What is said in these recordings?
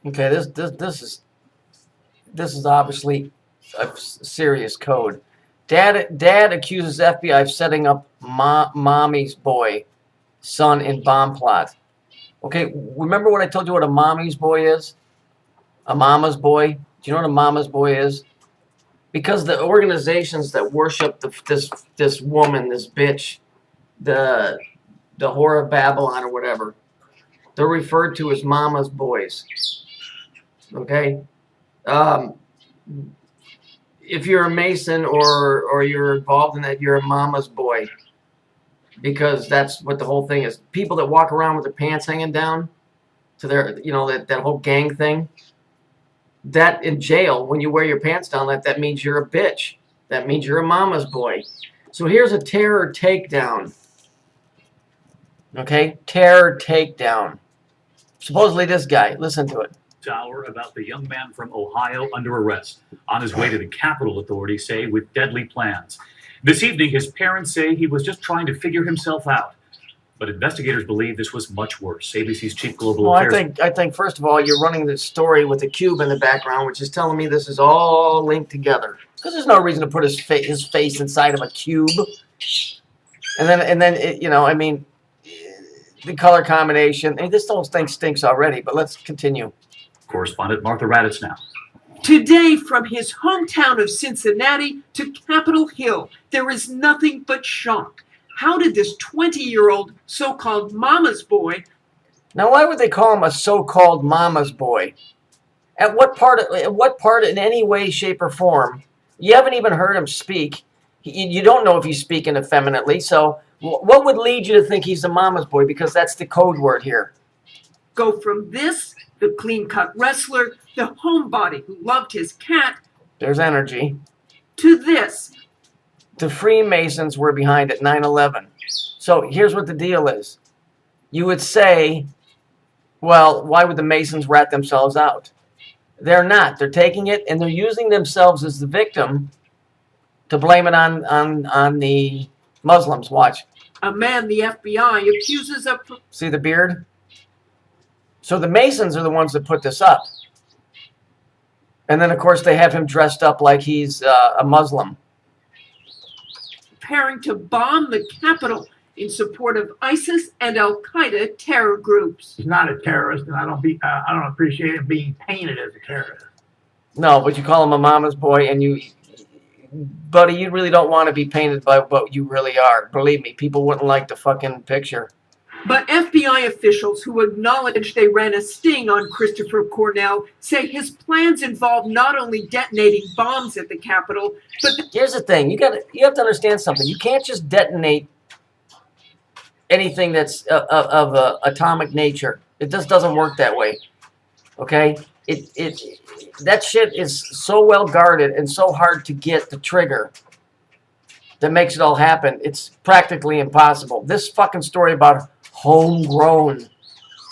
Okay, this is obviously a serious code. Dad accuses FBI of setting up mommy's boy son in bomb plot. Okay, remember what I told you what a mommy's boy is? A mama's boy? Do you know what a mama's boy is? Because the organizations that worship this woman, this bitch, the whore of Babylon or whatever, they're referred to as mama's boys. Okay? If you're a Mason or you're involved in that, you're a mama's boy. Because that's what the whole thing is. People that walk around with their pants hanging down to their, that whole gang thing. That in jail, when you wear your pants down, that means you're a bitch. That means you're a mama's boy. So here's a terror takedown. Okay? Terror takedown. Supposedly this guy. Listen to it. Hour about the young man from Ohio under arrest on his way to the Capitol, authorities say, with deadly plans. This evening, his parents say he was just trying to figure himself out. But investigators believe this was much worse. ABC's chief global affairs. I think first of all, you're running this story with a cube in the background, which is telling me this is all linked together. Because there's no reason to put his face inside of a cube. And then I mean, the color combination. I mean, this whole thing stinks already. But let's continue. Correspondent Martha Raddatz now. Today, from his hometown of Cincinnati to Capitol Hill, there is nothing but shock. How did this 20-year-old so-called mama's boy... Now, why would they call him a so-called mama's boy? At what part in any way, shape, or form? You haven't even heard him speak. You don't know if he's speaking effeminately, so what would lead you to think he's a mama's boy? Because that's the code word here. Go from this, the clean-cut wrestler, the homebody who loved his cat... There's energy. ...to this... The Freemasons were behind it, 9/11. So here's what the deal is. You would say, well, why would the Masons rat themselves out? They're not. They're taking it and they're using themselves as the victim to blame it on the Muslims. Watch. A man the FBI accuses of... See the beard? So the Masons are the ones that put this up. And then, of course, they have him dressed up like he's a Muslim. Preparing to bomb the Capitol in support of ISIS and Al-Qaeda terror groups. He's not a terrorist, and I don't appreciate him being painted as a terrorist. No, but you call him a mama's boy, and buddy, you really don't want to be painted by what you really are. Believe me, people wouldn't like the fucking picture. But FBI officials who acknowledged they ran a sting on Christopher Cornell say his plans involve not only detonating bombs at the Capitol, but... Here's the thing. You have to understand something. You can't just detonate anything that's of atomic nature. It just doesn't work that way. Okay? That shit is so well guarded and so hard to get the trigger that makes it all happen. It's practically impossible. This fucking story about homegrown.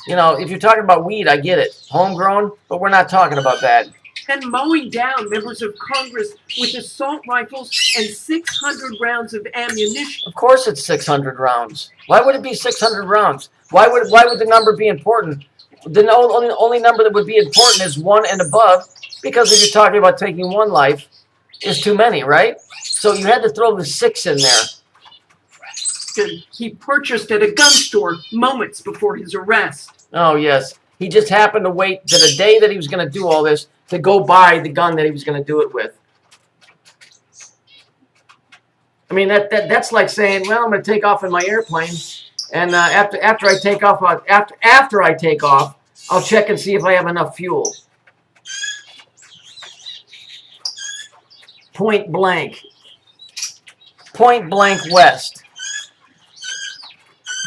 If you're talking about weed, I get it. Homegrown, but we're not talking about that. And mowing down members of Congress with assault rifles and 600 rounds of ammunition. Of course it's 600 rounds. Why would it be 600 rounds? Why would the number be important? The only number that would be important is 1 and above, because if you're talking about taking one life, is too many, right? So you had to throw the 6 in there. He purchased at a gun store moments before his arrest. Oh, yes. He just happened to wait to the day that he was going to do all this to go buy the gun that he was going to do it with. I mean, that's like saying, well, I'm going to take off in my airplane, and after I take off, I'll check and see if I have enough fuel. Point blank. Point blank west.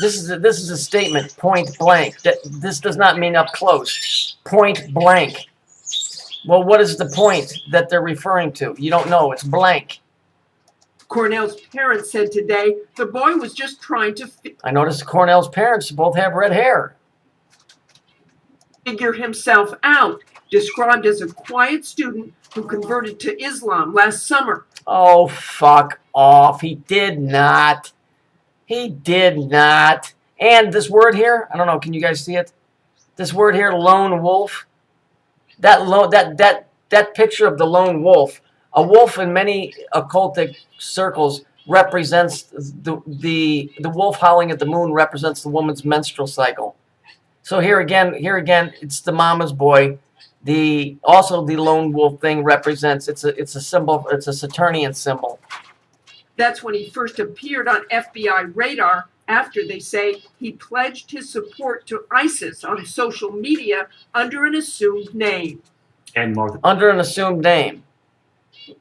This is a statement. Point blank. This does not mean up close. Point blank. Well, what is the point that they're referring to? You don't know. It's blank. Cornell's parents said today the boy was just trying to... I noticed Cornell's parents both have red hair. ...figure himself out. Described as a quiet student who converted to Islam last summer. Oh, fuck off. He did not. He did not. And this word here, I don't know, can you guys see it? This word here, lone wolf, that picture of the lone wolf, a wolf in many occultic circles represents the wolf howling at the moon represents the woman's menstrual cycle. So here again, it's the mama's boy. Also the lone wolf thing represents it's a symbol. It's a Saturnian symbol. That's when he first appeared on FBI radar after, they say, he pledged his support to ISIS on social media under an assumed name. And Martha. Under an assumed name.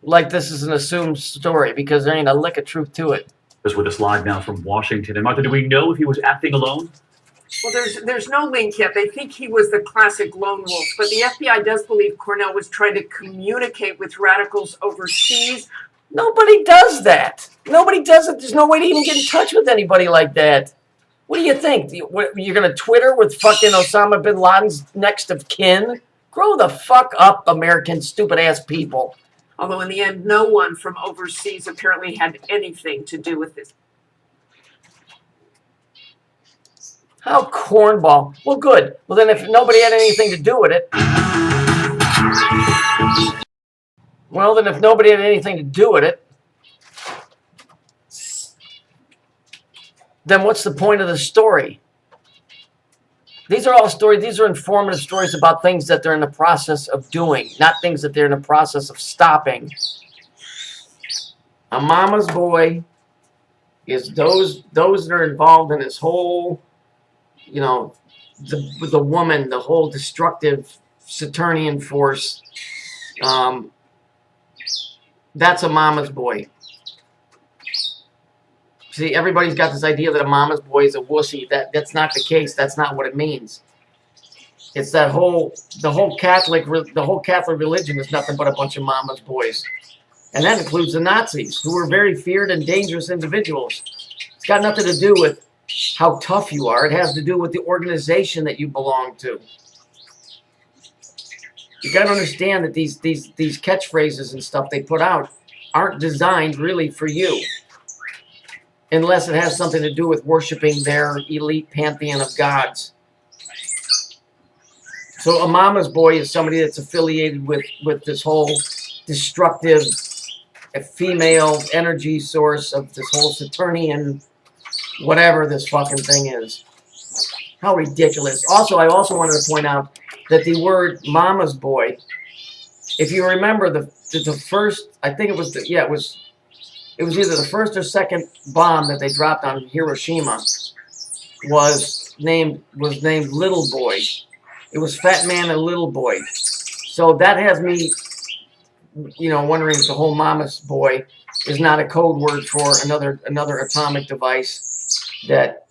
Like this is an assumed story because there ain't a lick of truth to it. Is with us live now from Washington. And Martha, do we know if he was acting alone? Well, there's no link yet. They think he was the classic lone wolf, but the FBI does believe Cornell was trying to communicate with radicals overseas. Nobody does that. Nobody does it. There's no way to even get in touch with anybody like that. What do you think? You're going to Twitter with fucking Osama bin Laden's next of kin? Grow the fuck up, American stupid-ass people. Although in the end, no one from overseas apparently had anything to do with this. How cornball. Well, good. Well, then if nobody had anything to do with it... Well, then if nobody had anything to do with it, then what's the point of the story? These are all stories. These are informative stories about things that they're in the process of doing, not things that they're in the process of stopping. A mama's boy is those that are involved in this whole, you know, the woman, the whole destructive Saturnian force. That's a mama's boy. See, everybody's got this idea that a mama's boy is a wussy. That's not the case. That's not what it means. It's the whole Catholic religion is nothing but a bunch of mama's boys, and that includes the Nazis, who were very feared and dangerous individuals. It's got nothing to do with how tough you are. It has to do with the organization that you belong to. You got to understand that these catchphrases and stuff they put out aren't designed really for you, unless it has something to do with worshiping their elite pantheon of gods. So a mama's boy is somebody that's affiliated with this whole destructive female energy source of this whole Saturnian whatever this fucking thing is. How ridiculous. Also, I also wanted to point out that the word mama's boy, if you remember the first, I think it was it was either the first or second bomb that they dropped on Hiroshima was named Little Boy. It was Fat Man and Little Boy. So that has me, you know, wondering if the whole mama's boy is not a code word for another atomic device that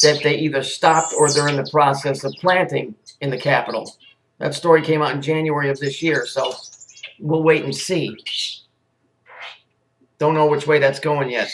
they either stopped or they're in the process of planting in the Capitol. That story came out in January of this year, so we'll wait and see. Don't know which way that's going yet.